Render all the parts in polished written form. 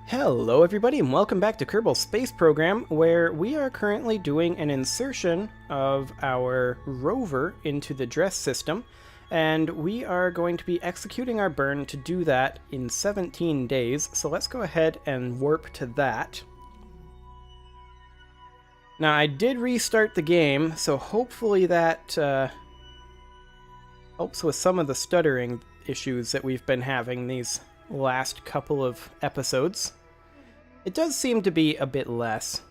Hello everybody and welcome back to Kerbal Space Program, where we are currently doing an insertion of our rover into the Dress system, and we are going to be executing our burn to do that in 17 days, so let's go ahead and warp to that. Now I did restart the game, so hopefully that helps with some of the stuttering issues that we've been having these last couple of episodes. It does seem to be a bit less.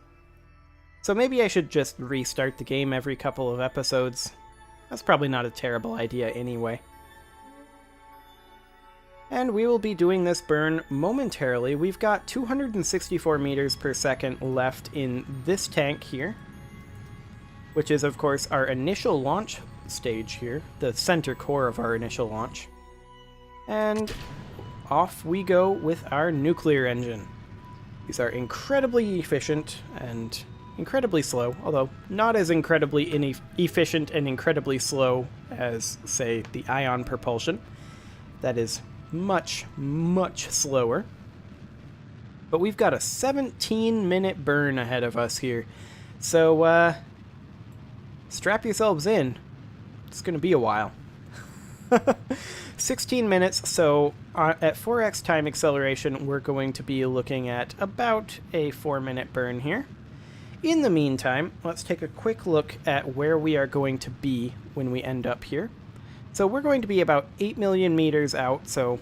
So maybe I should just restart the game every couple of episodes. That's probably not a terrible idea anyway. And we will be doing this burn momentarily. We've got 264 meters per second left in this tank here, which is of course our initial launch stage here, the center core of our initial launch. And off we go with our nuclear engine. These are incredibly efficient and incredibly slow, although not as incredibly efficient and incredibly slow as, say, the ion propulsion. That is much, much slower. But we've got a 17-minute burn ahead of us here. So, strap yourselves in. It's going to be a while. 16 minutes, so at 4x time acceleration, we're going to be looking at about a 4-minute burn here. In the meantime, let's take a quick look at where we are going to be when we end up here. So we're going to be about 8 million meters out, so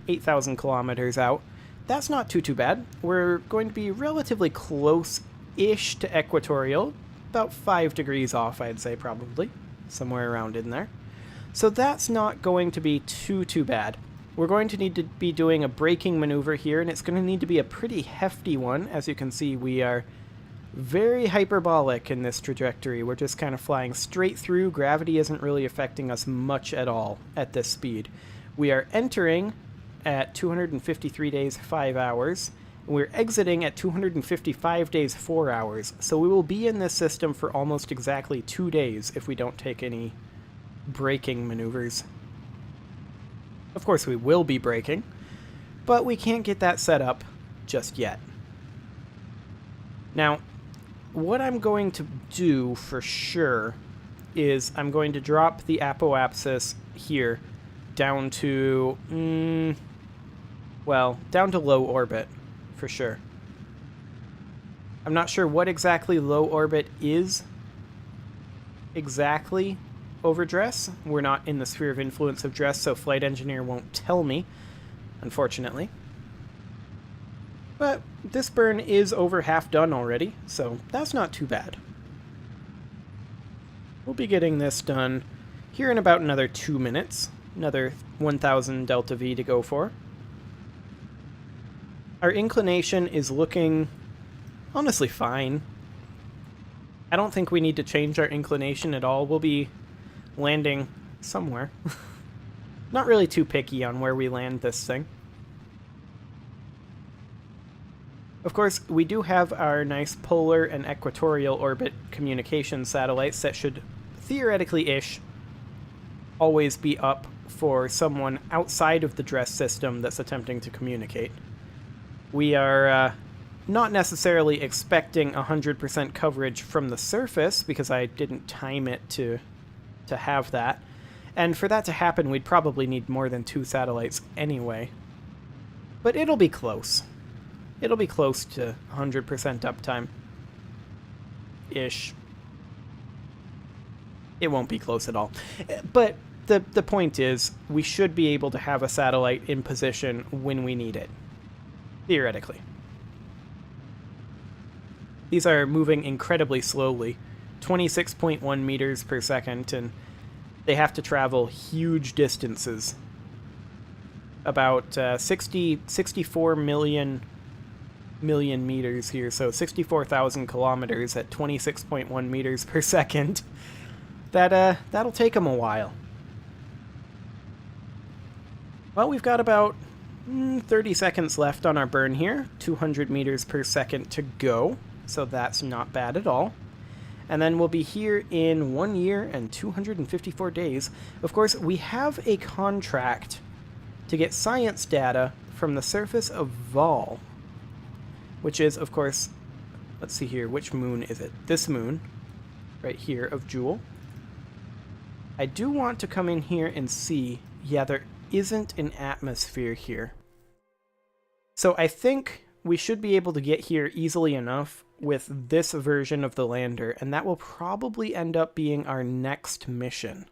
8,000 kilometers out. That's not too bad. We're going to be relatively close-ish to equatorial, about 5 degrees off, I'd say, probably, somewhere around in there. So that's not going to be too bad. We're going to need to be doing a braking maneuver here, and it's going to need to be a pretty hefty one. As you can see, we are very hyperbolic in this trajectory. We're just kind of flying straight through. Gravity isn't really affecting us much at all at this speed. We are entering at 253 days, 5 hours. And we're exiting at 255 days, 4 hours. So we will be in this system for almost exactly 2 days if we don't take any braking maneuvers. Of course we will be braking, but we can't get that set up just yet. Now, what I'm going to do for sure is I'm going to drop the apoapsis here down to, down to low orbit, for sure. I'm not sure what exactly low orbit is exactly over Dress. We're not in the sphere of influence of Dress, so Flight Engineer won't tell me, unfortunately. But this burn is over half done already, so that's not too bad. We'll be getting this done here in about another 2 minutes. Another 1000 delta V to go for. Our inclination is looking honestly fine. I don't think we need to change our inclination at all. We'll be landing somewhere. Not really too picky on where we land this thing. Of course, we do have our nice polar and equatorial orbit communication satellites that should theoretically-ish always be up for someone outside of the Dress system that's attempting to communicate. We are not necessarily expecting 100% coverage from the surface because I didn't time it to have that. And for that to happen, we'd probably need more than 2 satellites anyway. But it'll be close. It'll be close to 100% uptime. Ish. It won't be close at all. But the point is, we should be able to have a satellite in position when we need it. Theoretically. These are moving incredibly slowly. 26.1 meters per second, and they have to travel huge distances. About 64 million meters here, so 64,000 kilometers at 26.1 meters per second. That'll take them a while. Well, we've got about 30 seconds left on our burn here, 200 meters per second to go, so that's not bad at all. And then we'll be here in 1 year and 254 days. Of course, we have a contract to get science data from the surface of Vol. which is, of course, let's see here, which moon is it? This moon, right here, of Jewel. I do want to come in here and see, yeah, there isn't an atmosphere here. So I think we should be able to get here easily enough with this version of the lander, and that will probably end up being our next mission.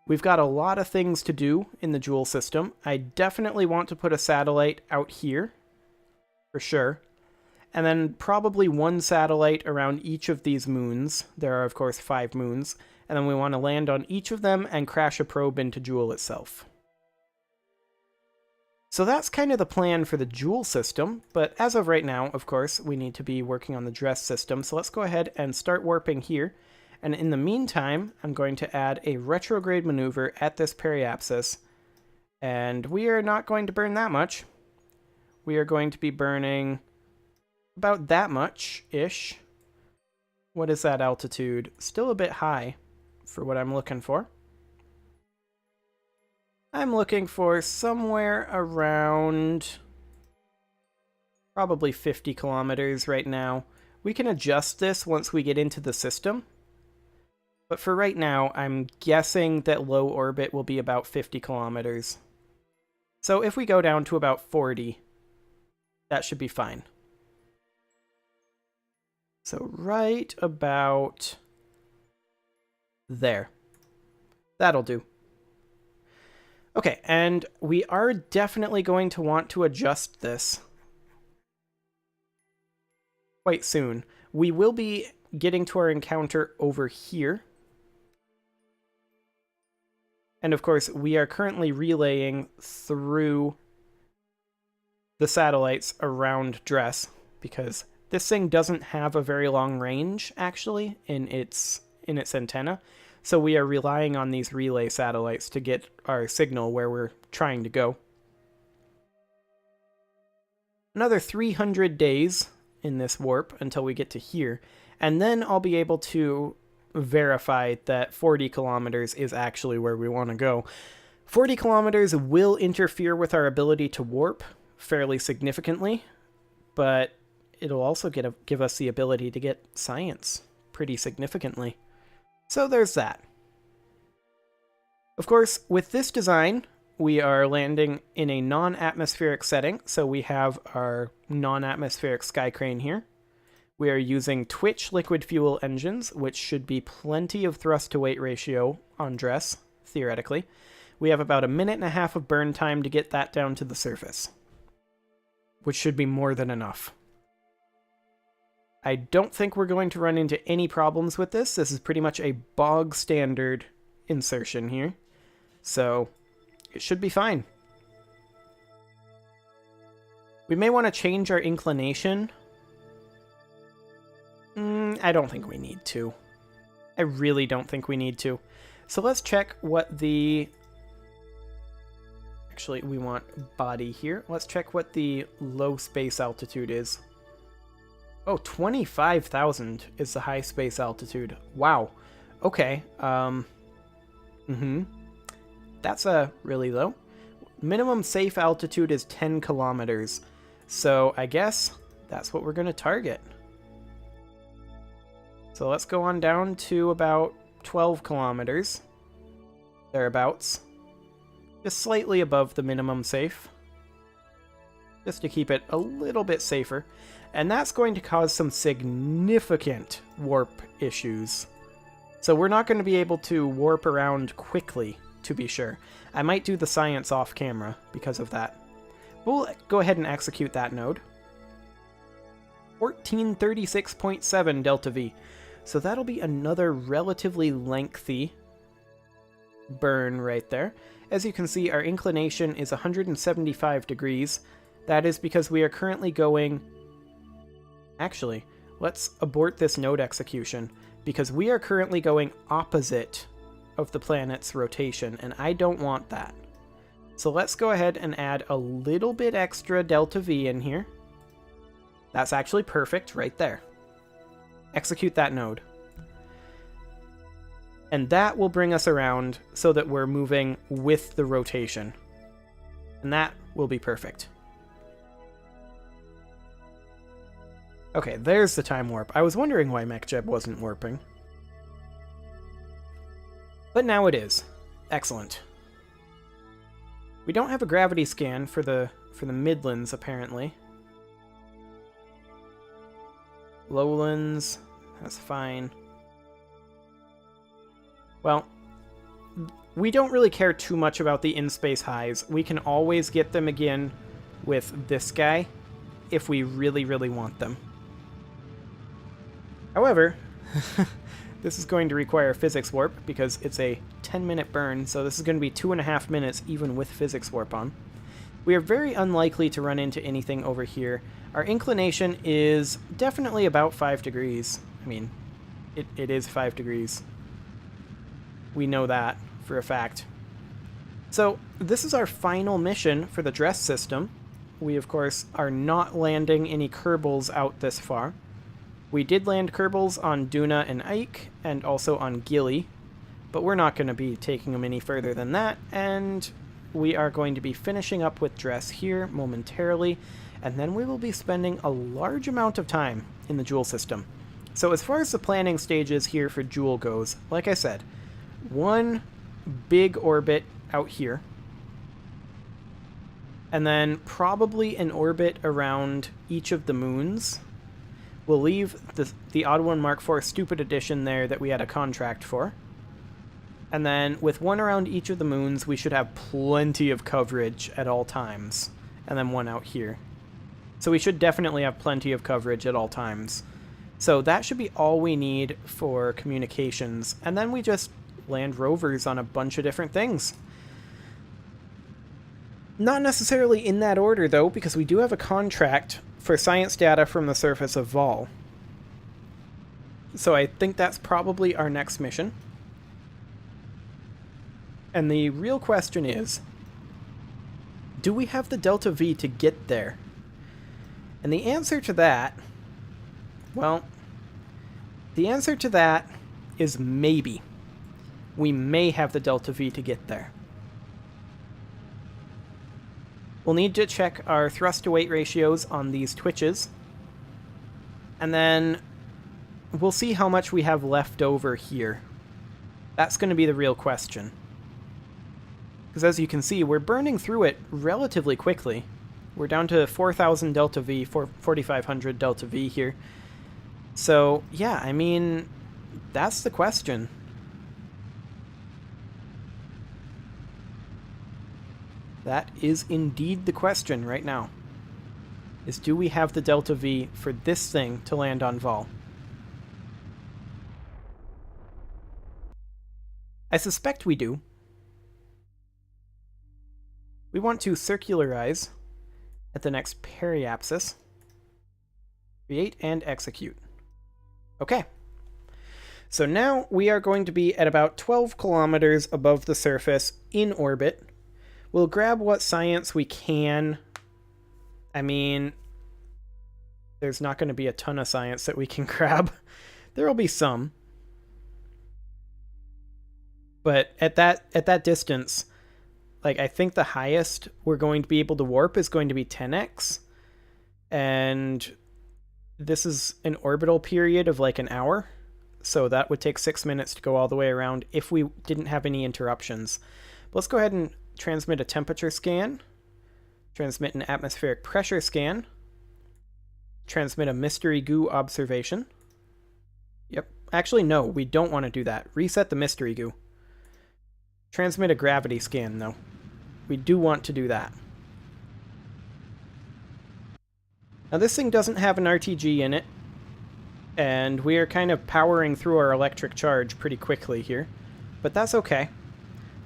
We've got a lot of things to do in the Jewel system. I definitely want to put a satellite out here, for sure. And then probably one satellite around each of these moons. There are, of course, 5 moons. And then we want to land on each of them and crash a probe into Jewel itself. So that's kind of the plan for the Jewel system, but as of right now, of course, we need to be working on the Dress system, so let's go ahead and start warping here. And in the meantime, I'm going to add a retrograde maneuver at this periapsis, and we are not going to burn that much. We are going to be burning about that much-ish. What is that altitude? Still a bit high for what I'm looking for. I'm looking for somewhere around probably 50 kilometers right now. We can adjust this once we get into the system. But for right now, I'm guessing that low orbit will be about 50 kilometers. So if we go down to about 40, that should be fine. So right about there. That'll do. Okay, and we are definitely going to want to adjust this quite soon. We will be getting to our encounter over here. And of course, we are currently relaying through the satellites around Dress, because this thing doesn't have a very long range, actually, in its antenna. So we are relying on these relay satellites to get our signal where we're trying to go. Another 300 days in this warp until we get to here, and then I'll be able to verify that 40 kilometers is actually where we want to go. 40 kilometers will interfere with our ability to warp fairly significantly, but it'll also give us the ability to get science pretty significantly. So there's that. Of course, with this design, we are landing in a non-atmospheric setting, so we have our non-atmospheric sky crane here. We are using Twitch liquid fuel engines, which should be plenty of thrust-to-weight ratio on Dress, theoretically. We have about 1.5 minutes of burn time to get that down to the surface, which should be more than enough. I don't think we're going to run into any problems with this. This is pretty much a bog standard insertion here, so it should be fine. We may want to change our inclination. I don't think we need to. I really don't think we need to. So let's check what the... Actually, we want body here. Let's check what the low space altitude is. Oh, 25,000 is the high space altitude. Wow. Okay. That's really low. Minimum safe altitude is 10 kilometers. So I guess that's what we're going to target. So let's go on down to about 12 kilometers. Thereabouts. Just slightly above the minimum safe. Just to keep it a little bit safer. And that's going to cause some significant warp issues. So we're not going to be able to warp around quickly, to be sure. I might do the science off camera because of that. We'll go ahead and execute that node. 1436.7 delta V. So that'll be another relatively lengthy burn right there. As you can see, our inclination is 175 degrees. That is because we are currently going... Actually, let's abort this node execution, because we are currently going opposite of the planet's rotation, and I don't want that. So let's go ahead and add a little bit extra delta V in here. That's actually perfect right there. Execute that node. And that will bring us around so that we're moving with the rotation. And that will be perfect. Okay, there's the time warp. I was wondering why MechJeb wasn't warping. But now it is. Excellent. We don't have a gravity scan for the Midlands, apparently. Lowlands, that's fine. Well, we don't really care too much about the in-space highs. We can always get them again with this guy if we really, really want them. However, this is going to require physics warp because it's a 10-minute burn, so this is going to be 2.5 minutes even with physics warp on. We are very unlikely to run into anything over here. Our inclination is definitely about 5 degrees. I mean, it is 5 degrees. We know that for a fact. So this is our final mission for the dress system. We, of course, are not landing any Kerbals out this far. We did land Kerbals on Duna and Ike, and also on Gilly, but we're not going to be taking them any further than that, and we are going to be finishing up with Dress here momentarily, and then we will be spending a large amount of time in the Jool system. So as far as the planning stages here for Jool goes, like I said, one big orbit out here, and then probably an orbit around each of the moons. We'll leave the Odd One Mark IV Stupid Edition there that we had a contract for. And then with one around each of the moons, we should have plenty of coverage at all times. And then one out here. So we should definitely have plenty of coverage at all times. So that should be all we need for communications. And then we just land rovers on a bunch of different things. Not necessarily in that order, though, because we do have a contract for science data from the surface of Vol. So I think that's probably our next mission. And the real question is, do we have the Delta V to get there? And the answer to that, well, the answer to that is maybe. We may have the Delta V to get there. We'll need to check our thrust-to-weight ratios on these twitches. And then we'll see how much we have left over here. That's going to be the real question. Because as you can see, we're burning through it relatively quickly. We're down to 4,000 Delta V, 4,500 Delta V here. So, yeah, I mean, that's the question. That is indeed the question right now. Is do we have the Delta V for this thing to land on Vol? I suspect we do. We want to circularize at the next periapsis. Create and execute. Okay. So now we are going to be at about 12 kilometers above the surface in orbit. We'll grab what science we can. I mean, there's not going to be a ton of science that we can grab. There will be some. But at that distance, like, I think the highest we're going to be able to warp is going to be 10x. And this is an orbital period of like an hour. So that would take 6 minutes to go all the way around if we didn't have any interruptions. But let's go ahead and transmit a temperature scan, transmit an atmospheric pressure scan, transmit a mystery goo observation. Yep. Actually, no, we don't want to do that. Reset the mystery goo. Transmit a gravity scan, though. We do want to do that. Now, this thing doesn't have an RTG in it, and we are kind of powering through our electric charge pretty quickly here, but that's okay.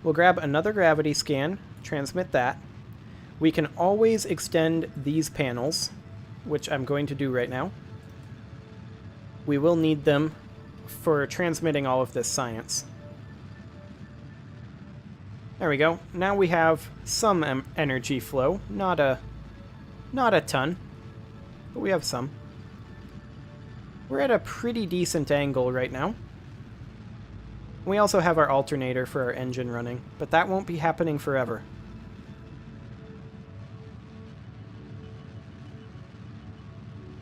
We'll grab another gravity scan, transmit that. We can always extend these panels, which I'm going to do right now. We will need them for transmitting all of this science. There we go. Now we have some energy flow. Not a ton, but we have some. We're at a pretty decent angle right now. We also have our alternator for our engine running, but that won't be happening forever.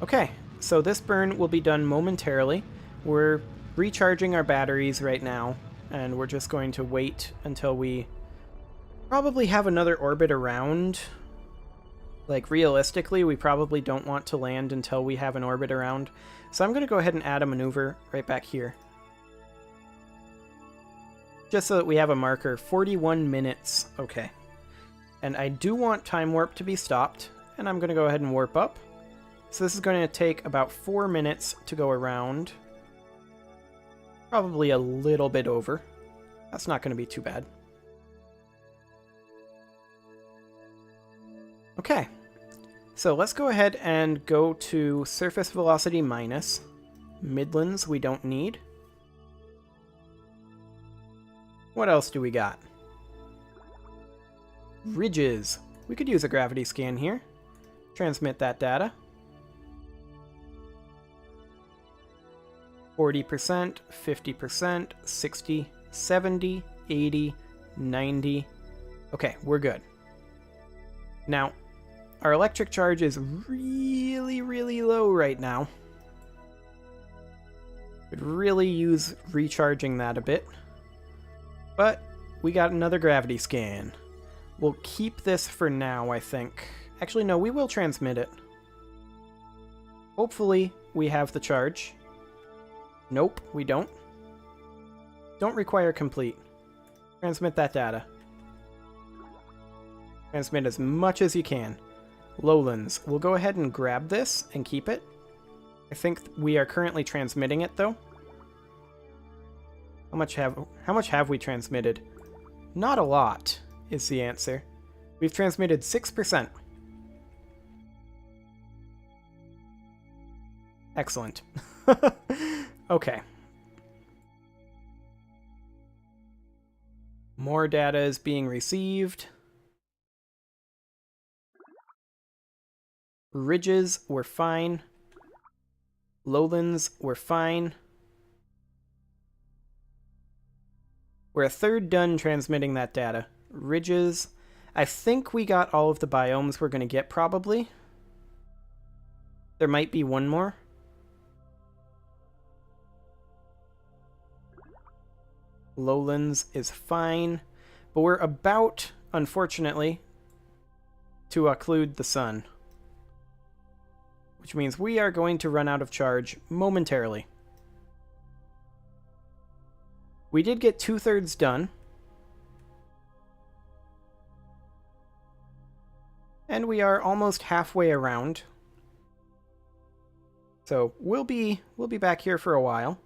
Okay, so this burn will be done momentarily. We're recharging our batteries right now, and we're just going to wait until we probably have another orbit around. Like, realistically, we probably don't want to land until we have an orbit around. So I'm going to go ahead and add a maneuver right back here. Just so that we have a marker. 41 minutes. Okay. And I do want time warp to be stopped, and I'm going to go ahead and warp up. So this is going to take about 4 minutes to go around. Probably a little bit over. That's not going to be too bad. Okay. So let's go ahead and go to surface velocity minus. Midlands we don't need. What else do we got? Ridges. We could use a gravity scan here. Transmit that data. 40%, 50%, 60, 70, 80, 90. Okay, we're good. Now, our electric charge is really, really low right now. Could really use recharging that a bit. But we got another gravity scan. We'll keep this for now, I think. Actually, no, we will transmit it. Hopefully, we have the charge. Nope, we don't. Don't require complete. Transmit that data. Transmit as much as you can. Lowlands. We'll go ahead and grab this and keep it. I think we are currently transmitting it, though. How much have we transmitted? Not a lot, is the answer. We've transmitted 6%. Excellent. Okay. More data is being received. Ridges were fine. Lowlands were fine. We're a third done transmitting that data. Ridges. I think we got all of the biomes we're going to get, probably. There might be one more. Lowlands is fine. But we're about, unfortunately, to occlude the sun. Which means we are going to run out of charge momentarily. We did get 2/3 done. And we are almost halfway around. So we'll be back here for a while.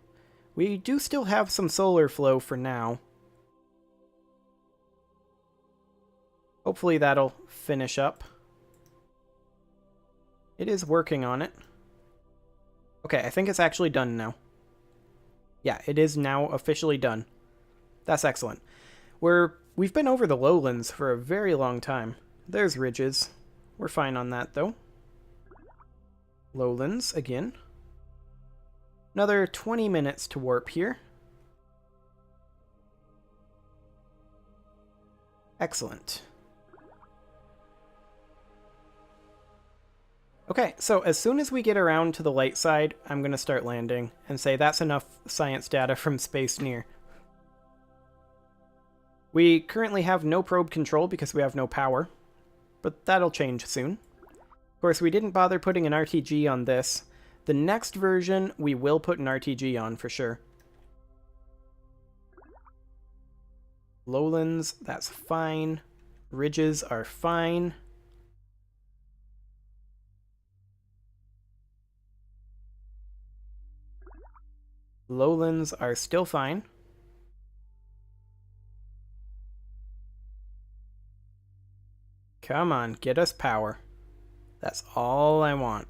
We do still have some solar flow for now. Hopefully that'll finish up. It is working on it. Okay, I think it's actually done now. Yeah, it is now officially done. That's excellent. We've been over the lowlands for a very long time. There's ridges. We're fine on that, though. Lowlands, again. Another 20 minutes to warp here. Excellent. Okay, so as soon as we get around to the light side, I'm going to start landing and say that's enough science data from space near. We currently have no probe control because we have no power, but that'll change soon. Of course, we didn't bother putting an RTG on this. The next version, we will put an RTG on for sure. Lowlands, that's fine. Ridges are fine. Lowlands are still fine. Come on, get us power. That's all I want.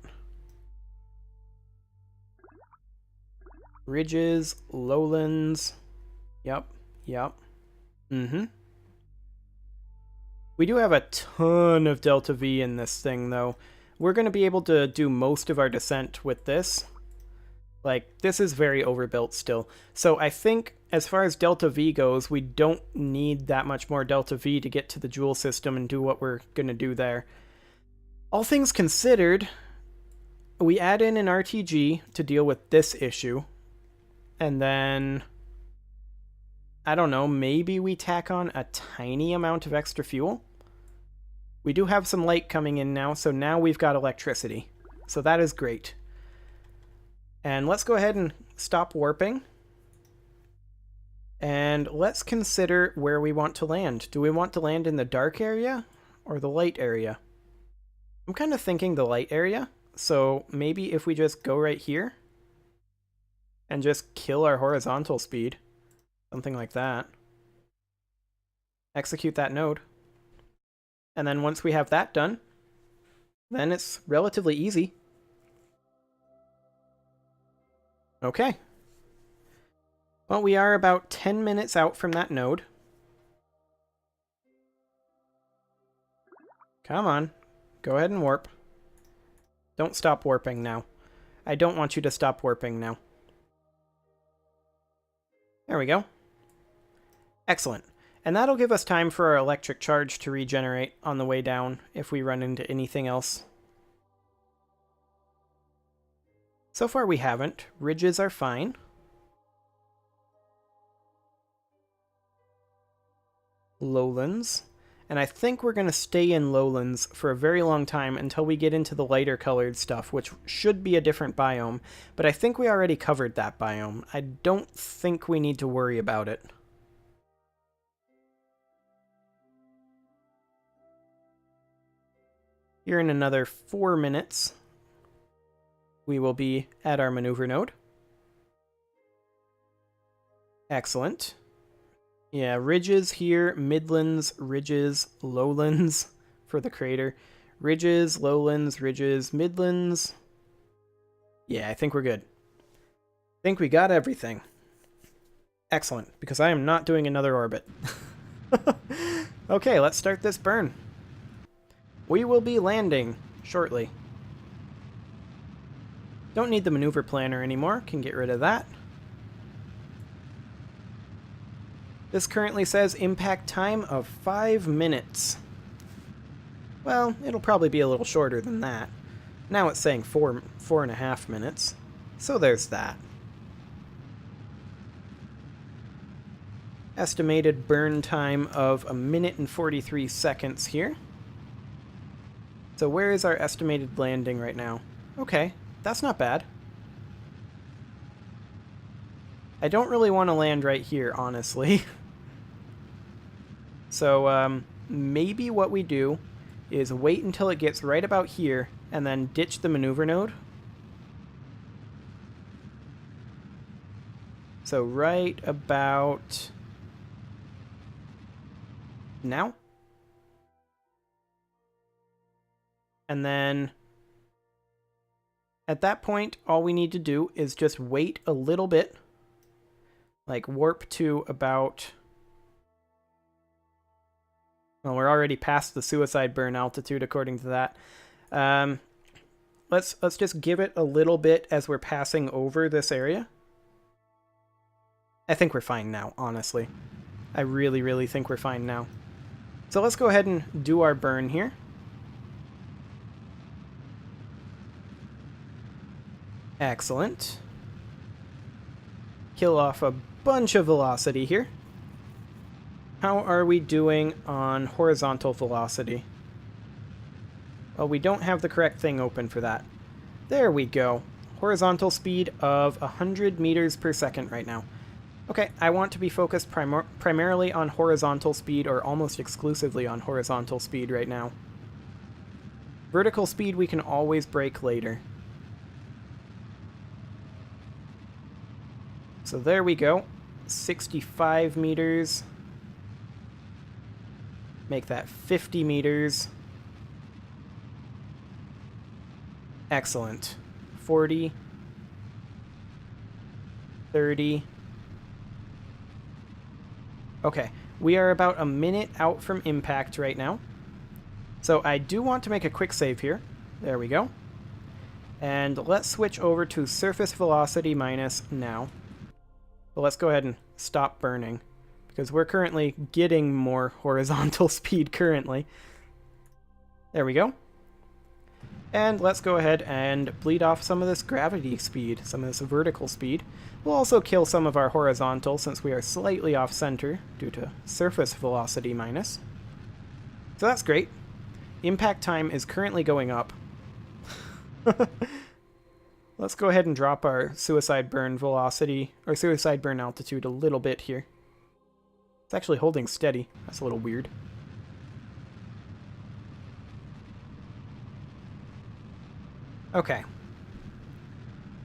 Ridges, lowlands. Yep. Mm-hmm. We do have a ton of delta V in this thing, though. We're going to be able to do most of our descent with this. Like, this is very overbuilt still. So I think, as far as delta V goes, we don't need that much more delta V to get to the Joule system and do what we're going to do there. All things considered, we add in an RTG to deal with this issue. And then, I don't know, maybe we tack on a tiny amount of extra fuel. We do have some light coming in now, so now we've got electricity. So that is great. And let's go ahead and stop warping. And let's consider where we want to land. Do we want to land in the dark area or the light area? I'm kind of thinking the light area. So maybe if we just go right here and just kill our horizontal speed, something like that. Execute that node. And then once we have that done, then it's relatively easy. Okay. Well, we are about 10 minutes out from that node. Come on. Go ahead and warp. Don't stop warping now. I don't want you to stop warping now. There we go. Excellent. And that'll give us time for our electric charge to regenerate on the way down if we run into anything else. So far we haven't. Ridges are fine. Lowlands. And I think we're going to stay in lowlands for a very long time until we get into the lighter colored stuff, which should be a different biome. But I think we already covered that biome. I don't think we need to worry about it. Here in another 4 minutes, we will be at our maneuver node. Excellent. Yeah, ridges here, midlands, ridges, lowlands for the crater. Ridges, lowlands, ridges, midlands. Yeah, I think we're good. I think we got everything. Excellent, because I am not doing another orbit. Okay, let's start this burn. We will be landing shortly. Don't need the maneuver planner anymore, can get rid of that. This currently says impact time of 5 minutes. Well, it'll probably be a little shorter than that. Now it's saying 4.5 minutes. So there's that. Estimated burn time of 1 minute and 43 seconds here. So where is our estimated landing right now? Okay, that's not bad. I don't really want to land right here, honestly. So maybe what we do is wait until it gets right about here and then ditch the maneuver node. So right about now. And then at that point, all we need to do is just wait a little bit. Like warp to about... Well, we're already past the suicide burn altitude according to that. Let's just give it a little bit as we're passing over this area. I think we're fine now, honestly. I really, really think we're fine now. So let's go ahead and do our burn here. Excellent. Kill off a bunch of velocity here. How are we doing on horizontal velocity? Well, we don't have the correct thing open for that. There we go. Horizontal speed of 100 meters per second right now. Okay, I want to be focused primarily on horizontal speed, or almost exclusively on horizontal speed right now. Vertical speed we can always break later. So there we go. 65 meters. Make that 50 meters. Excellent. 40. 30. Okay, we are about a minute out from impact right now. So I do want to make a quick save here. There we go. And let's switch over to surface velocity minus now. But let's go ahead and stop burning, because we're currently getting more horizontal speed currently. There we go. And let's go ahead and bleed off some of this gravity speed, some of this vertical speed. We'll also kill some of our horizontal since we are slightly off center due to surface velocity minus. So that's great. Impact time is currently going up. Let's go ahead and drop our suicide burn velocity, or suicide burn altitude a little bit here. It's actually holding steady. That's a little weird. Okay.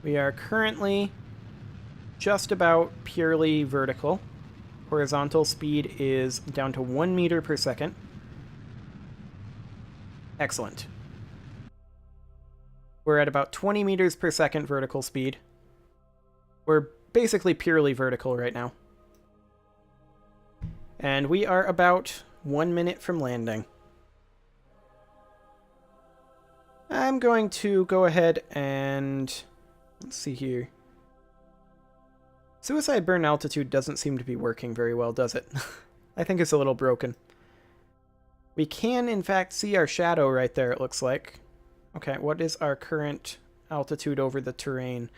We are currently just about purely vertical. Horizontal speed is down to 1 meter per second. Excellent. We're at about 20 meters per second vertical speed. We're basically purely vertical right now. And we are about 1 minute from landing. I'm going to go ahead and... let's see here. Suicide burn altitude doesn't seem to be working very well, does it? I think it's a little broken. We can, in fact, see our shadow right there, it looks like. Okay, what is our current altitude over the terrain?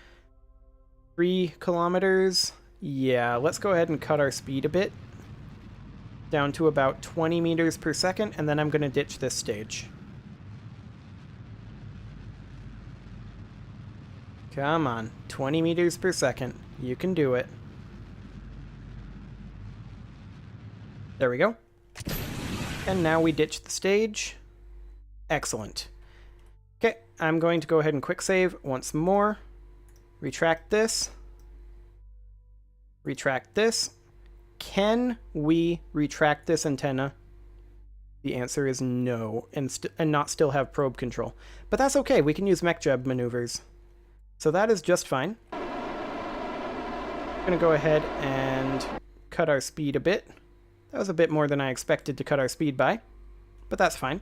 3 kilometers? Yeah, let's go ahead and cut our speed a bit. Down to about 20 meters per second, and then I'm going to ditch this stage. Come on, 20 meters per second. You can do it. There we go. And now we ditch the stage. Excellent. Okay, I'm going to go ahead and quick save once more. Retract this. Retract this. Can we retract this antenna? The answer is no, and not still have probe control. But that's okay, we can use mech-jeb maneuvers. So that is just fine. I'm going to go ahead and cut our speed a bit. That was a bit more than I expected to cut our speed by, but that's fine.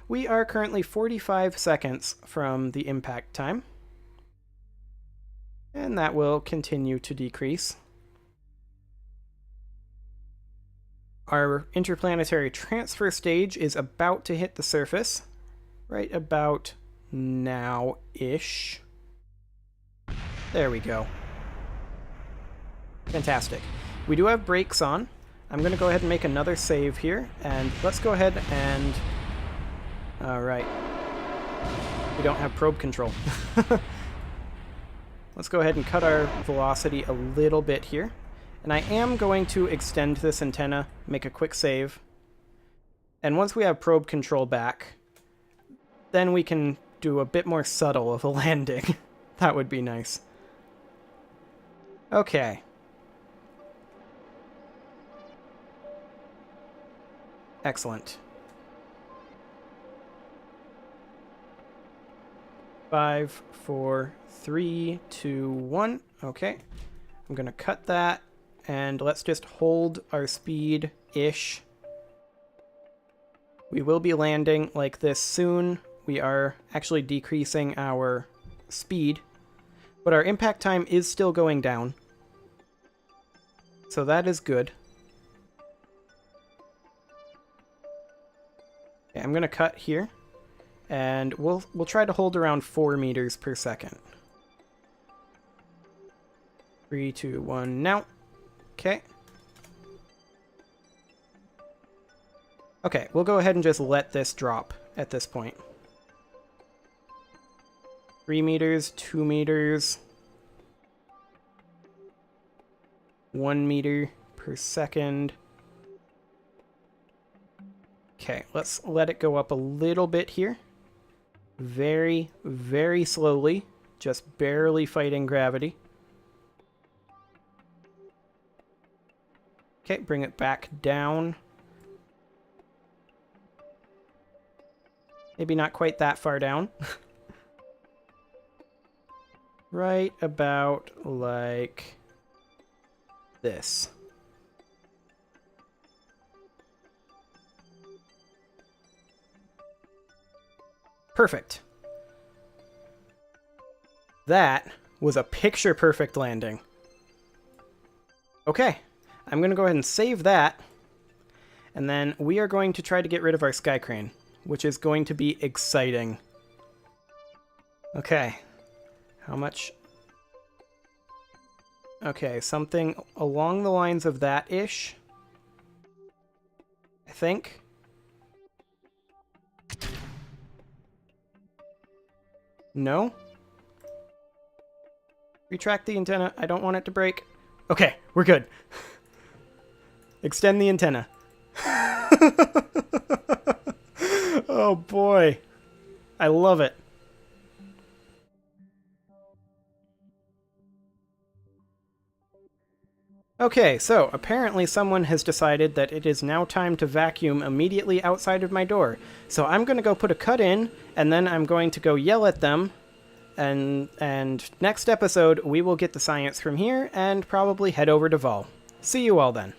We are currently 45 seconds from the impact time, and that will continue to decrease. Our interplanetary transfer stage is about to hit the surface, right about now-ish. There we go. Fantastic. We do have brakes on. I'm going to go ahead and make another save here, and let's go ahead and... Alright. We don't have probe control. Let's go ahead and cut our velocity a little bit here. And I am going to extend this antenna, make a quick save. And once we have probe control back, then we can do a bit more subtle of a landing. That would be nice. Okay. Excellent. 5, 4, 3, 2, 1. Okay. I'm going to cut that, and let's just hold our speed-ish. We will be landing like this soon. We are actually decreasing our speed, but our impact time is still going down. So that is good. Okay, I'm going to cut here, and we'll try to hold around 4 meters per second. 3, 2, 1, now. Okay. Okay, we'll go ahead and just let this drop at this point. 3 meters, 2 meters, 1 meter per second. Okay, let's let it go up a little bit here. Very, very slowly, just barely fighting gravity. Okay, bring it back down. Maybe not quite that far down. Right about like this. Perfect. That was a picture-perfect landing. Okay, I'm going to go ahead and save that, and then we are going to try to get rid of our sky crane, which is going to be exciting. Okay. How much? Okay, something along the lines of that-ish. I think. No? Retract the antenna. I don't want it to break. Okay, we're good. Extend the antenna. Oh boy. I love it. Okay, so apparently someone has decided that it is now time to vacuum immediately outside of my door. So I'm going to go put a cut in, and then I'm going to go yell at them. And next episode, we will get the science from here and probably head over to Vol. See you all then.